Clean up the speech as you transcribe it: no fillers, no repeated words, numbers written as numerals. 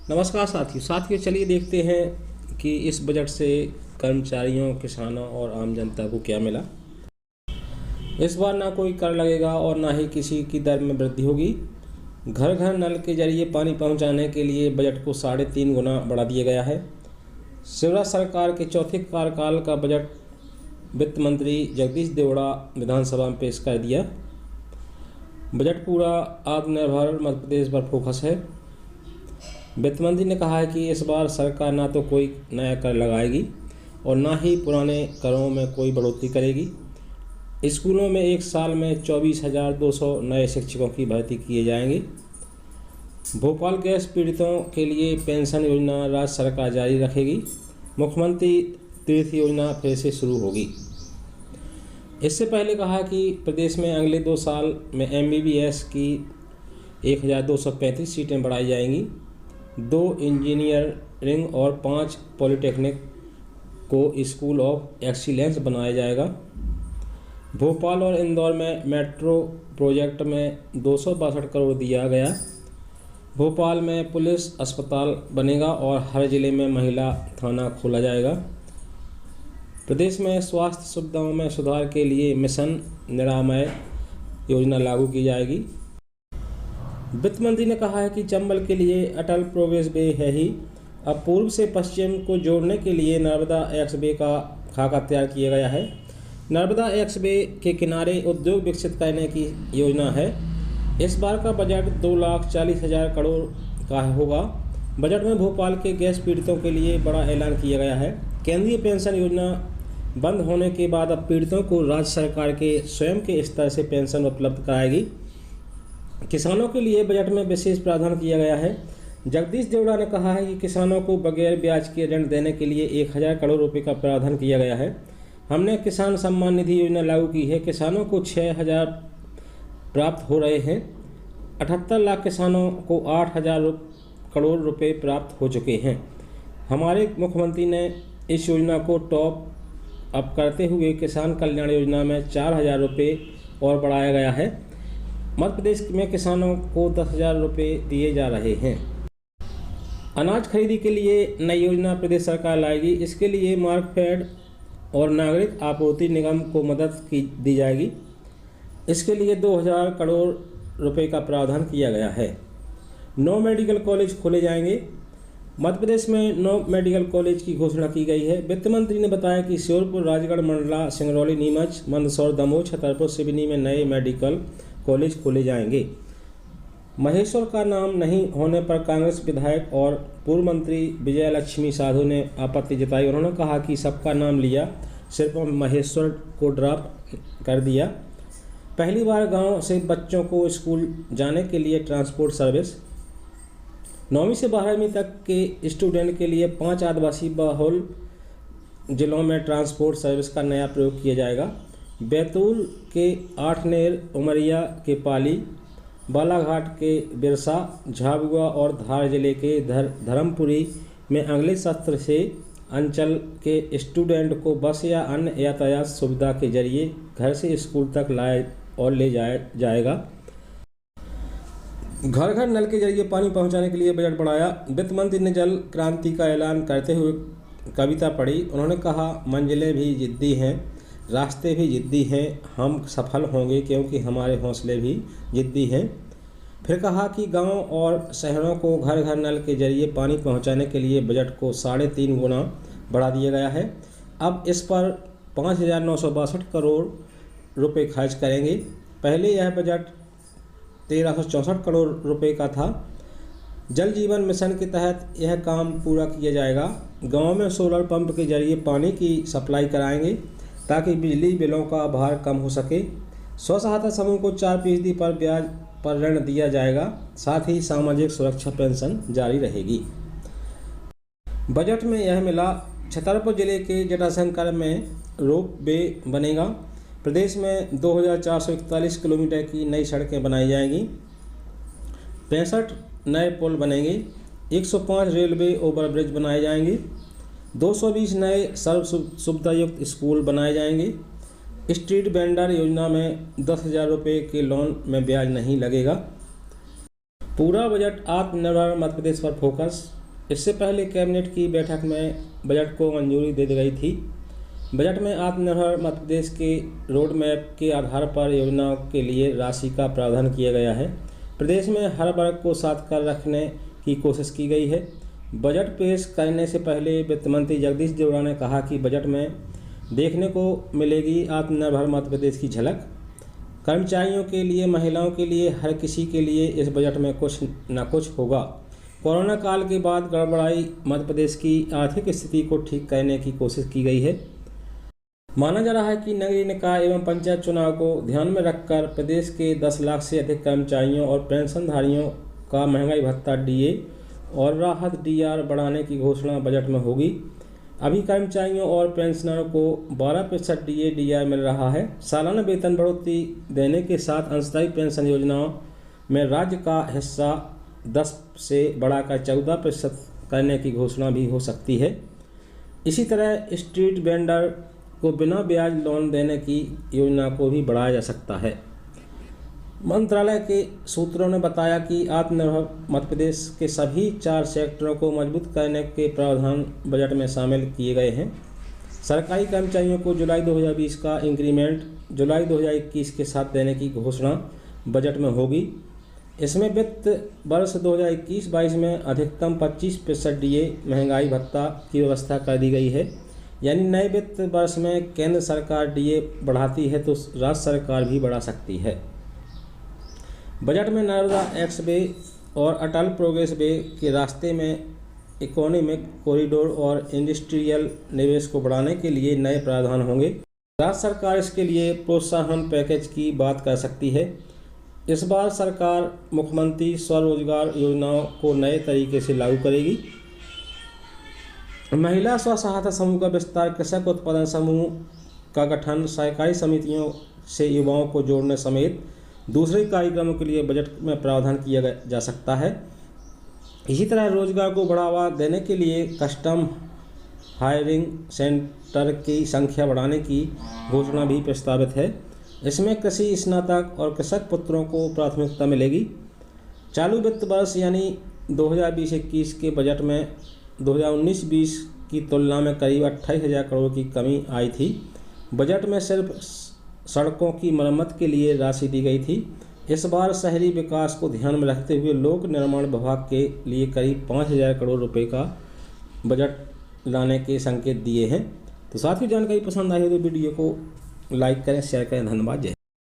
नमस्कार साथियों चलिए देखते हैं कि इस बजट से कर्मचारियों, किसानों और आम जनता को क्या मिला। इस बार ना कोई कर लगेगा और ना ही किसी की दर में वृद्धि होगी। घर घर नल के जरिए पानी पहुंचाने के लिए बजट को 3.5 गुना बढ़ा दिया गया है। शिवराज सरकार के चौथे कार्यकाल का बजट वित्त मंत्री जगदीश देवड़ा विधानसभा में पेश कर दिया। बजट पूरा आत्मनिर्भर मध्य प्रदेश पर फोकस है। वित्त मंत्री ने कहा है कि इस बार सरकार ना तो कोई नया कर लगाएगी और ना ही पुराने करों में कोई बढ़ोतरी करेगी। स्कूलों में एक साल में 24,200 नए शिक्षकों की भर्ती किए जाएंगे। भोपाल गैस पीड़ितों के लिए पेंशन योजना राज्य सरकार जारी रखेगी। मुख्यमंत्री तीर्थ योजना फिर से शुरू होगी। इससे पहले कहा कि प्रदेश में अगले 2 साल में MBBS की 1,235 सीटें बढ़ाई जाएंगी। 2 इंजीनियरिंग और 5 पॉलिटेक्निक को स्कूल ऑफ एक्सीलेंस बनाया जाएगा। भोपाल और इंदौर में मेट्रो प्रोजेक्ट में 262 करोड़ दिया गया। भोपाल में पुलिस अस्पताल बनेगा और हर जिले में महिला थाना खोला जाएगा। प्रदेश में स्वास्थ्य सुविधाओं में सुधार के लिए मिशन निरामय योजना लागू की जाएगी। वित्त मंत्री ने कहा है कि चंबल के लिए अटल प्रोग्रेस वे है ही। अब पूर्व से पश्चिम को जोड़ने के लिए नर्मदा एक्सवे का खाका तैयार किया गया है। नर्मदा एक्सवे के किनारे उद्योग विकसित करने की योजना है। इस बार का बजट 2,40,000 करोड़ का होगा। बजट में भोपाल के गैस पीड़ितों के लिए बड़ा ऐलान किया गया है। केंद्रीय पेंशन योजना बंद होने के बाद अब पीड़ितों को राज्य सरकार के स्वयं के स्तर से पेंशन उपलब्ध कराएगी। किसानों के लिए बजट में विशेष प्रावधान किया गया है। जगदीश देवड़ा ने कहा है कि किसानों को बगैर ब्याज के ऋण देने के लिए 1,000 करोड़ रुपए का प्रावधान किया गया है। हमने किसान सम्मान निधि योजना लागू की है। किसानों को 6,000 प्राप्त हो रहे हैं। 78 लाख किसानों को 8,000 करोड़ रुपए प्राप्त हो चुके हैं। हमारे मुख्यमंत्री ने इस योजना को टॉप अप करते हुए किसान कल्याण योजना में 4,000 रुपये और बढ़ाया गया है। मध्य प्रदेश में किसानों को 10,000 रुपये दिए जा रहे हैं। अनाज खरीदी के लिए नई योजना प्रदेश सरकार लाएगी। इसके लिए मार्कफेड और नागरिक आपूर्ति निगम को मदद दी जाएगी। इसके लिए 2,000 करोड़ रुपए का प्रावधान किया गया है। 9 मेडिकल कॉलेज खोले जाएंगे। मध्य प्रदेश में 9 मेडिकल कॉलेज की घोषणा की गई है। वित्त मंत्री ने बताया कि श्योपुर, राजगढ़, मंडला, सिंगरौली, नीमच, मंदसौर, दमोह, छतरपुर, सिवनी में नए मेडिकल कॉलेज खोले जाएंगे। महेश्वर का नाम नहीं होने पर कांग्रेस विधायक और पूर्व मंत्री विजय लक्ष्मी साधु ने आपत्ति जताई। उन्होंने कहा कि सबका नाम लिया, सिर्फ महेश्वर को ड्रॉप कर दिया। पहली बार गांव से बच्चों को स्कूल जाने के लिए ट्रांसपोर्ट सर्विस। 9वीं से 12वीं तक के स्टूडेंट के लिए 5 आदिवासी बहुल जिलों में ट्रांसपोर्ट सर्विस का नया प्रयोग किया जाएगा। बैतूल के आठनेर, उमरिया के पाली, बालाघाट के बिरसा, झाबुआ और धार जिले के धर्मपुरी में अगले सत्र से अंचल के स्टूडेंट को बस या अन्य यातायात सुविधा के जरिए घर से स्कूल तक लाया और ले जाया जाएगा। घर घर नल के जरिए पानी पहुंचाने के लिए बजट बढ़ाया। वित्त मंत्री ने जल क्रांति का ऐलान करते हुए कविता पढ़ी। उन्होंने कहा, मंजिलें भी जिद्दी हैं, रास्ते भी जिद्दी हैं, हम सफल होंगे क्योंकि हमारे हौसले भी जिद्दी हैं। फिर कहा कि गांव और शहरों को घर घर नल के जरिए पानी पहुंचाने के लिए बजट को 3.5 गुना बढ़ा दिया गया है। अब इस पर 5,962 करोड़ रुपए खर्च करेंगे। पहले यह बजट 1,364 करोड़ रुपए का था। जल जीवन मिशन के तहत यह काम पूरा किया जाएगा। गांव में सोलर पंप के जरिए पानी की सप्लाई कराएंगे ताकि बिजली बिलों का भार कम हो सके। स्व सहायता समूह को 4% पर ब्याज पर ऋण दिया जाएगा। साथ ही सामाजिक सुरक्षा पेंशन जारी रहेगी। बजट में यह मिला। छतरपुर जिले के जटाशंकर में रोप वे बनेगा। प्रदेश में 2,441 किलोमीटर की नई सड़कें बनाई जाएंगी। 65 नए पुल बनेंगे। 105 रेलवे ओवरब्रिज बनाए जाएंगे। 220 नए सर्व सुविधा युक्त स्कूल बनाए जाएंगे। स्ट्रीट वेंडर योजना में 10,000 रुपये के लोन में ब्याज नहीं लगेगा। पूरा बजट आत्मनिर्भर मध्य प्रदेश पर फोकस। इससे पहले कैबिनेट की बैठक में बजट को मंजूरी दे दी गई थी। बजट में आत्मनिर्भर मध्य प्रदेश के रोड मैप के आधार पर योजनाओं के लिए राशि का प्रावधान किया गया है। प्रदेश में हर वर्ग को साथ कर रखने की कोशिश की गई है। बजट पेश करने से पहले वित्त मंत्री जगदीश देवड़ा ने कहा कि बजट में देखने को मिलेगी आत्मनिर्भर मध्य प्रदेश की झलक। कर्मचारियों के लिए, महिलाओं के लिए, हर किसी के लिए इस बजट में कुछ न कुछ होगा। कोरोना काल के बाद गड़बड़ाई मध्य प्रदेश की आर्थिक स्थिति को ठीक करने की कोशिश की गई है। माना जा रहा है कि नगरीय निकाय एवं पंचायत चुनाव को ध्यान में रखकर प्रदेश के 10 लाख से अधिक कर्मचारियों और पेंशनधारियों का महंगाई भत्ता डीए और राहत डीआर बढ़ाने की घोषणा बजट में होगी। अभी कर्मचारियों और पेंशनरों को 12% डीए डीआर मिल रहा है। सालाना वेतन बढ़ोतरी देने के साथ अंशदायी पेंशन योजनाओं में राज्य का हिस्सा 10 से बढ़ाकर 14% करने की घोषणा भी हो सकती है। इसी तरह स्ट्रीट वेंडर को बिना ब्याज लोन देने की योजना को भी बढ़ाया जा सकता है। मंत्रालय के सूत्रों ने बताया कि आत्मनिर्भर मध्य प्रदेश के सभी 4 सेक्टरों को मजबूत करने के प्रावधान बजट में शामिल किए गए हैं। सरकारी कर्मचारियों को जुलाई 2020 का इंक्रीमेंट जुलाई 2021 के साथ देने की घोषणा बजट में होगी। इसमें वित्त वर्ष 2021-22 में अधिकतम 25% डीए महंगाई भत्ता की व्यवस्था कर दी गई है। यानी नए वित्त वर्ष में केंद्र सरकार डीए बढ़ाती है तो राज्य सरकार भी बढ़ा सकती है। बजट में नर्मदा एक्स वे और अटल प्रोग्रेस वे के रास्ते में इकोनॉमिक कॉरिडोर और इंडस्ट्रियल निवेश को बढ़ाने के लिए नए प्रावधान होंगे। राज्य सरकार इसके लिए प्रोत्साहन पैकेज की बात कर सकती है। इस बार सरकार मुख्यमंत्री स्वरोजगार योजनाओं को नए तरीके से लागू करेगी। महिला स्व सहायता समूह का विस्तार, कृषक उत्पादन समूह का गठन, सहकारी समितियों से युवाओं को जोड़ने समेत दूसरे कार्यक्रमों के लिए बजट में प्रावधान किया जा सकता है। इसी तरह रोजगार को बढ़ावा देने के लिए कस्टम हायरिंग सेंटर की संख्या बढ़ाने की घोषणा भी प्रस्तावित है। इसमें कृषि स्नातक और कृषक पुत्रों को प्राथमिकता मिलेगी। चालू वित्त वर्ष यानी 2020-21 के बजट में 2019-20 की तुलना में करीब 28,000 करोड़ की कमी आई थी। बजट में सिर्फ सड़कों की मरम्मत के लिए राशि दी गई थी। इस बार शहरी विकास को ध्यान में रखते हुए लोक निर्माण विभाग के लिए करीब 5,000 करोड़ रुपए का बजट लाने के संकेत दिए हैं। तो साथ ही जानकारी पसंद आई हो तो वीडियो को लाइक करें, शेयर करें। धन्यवाद। जय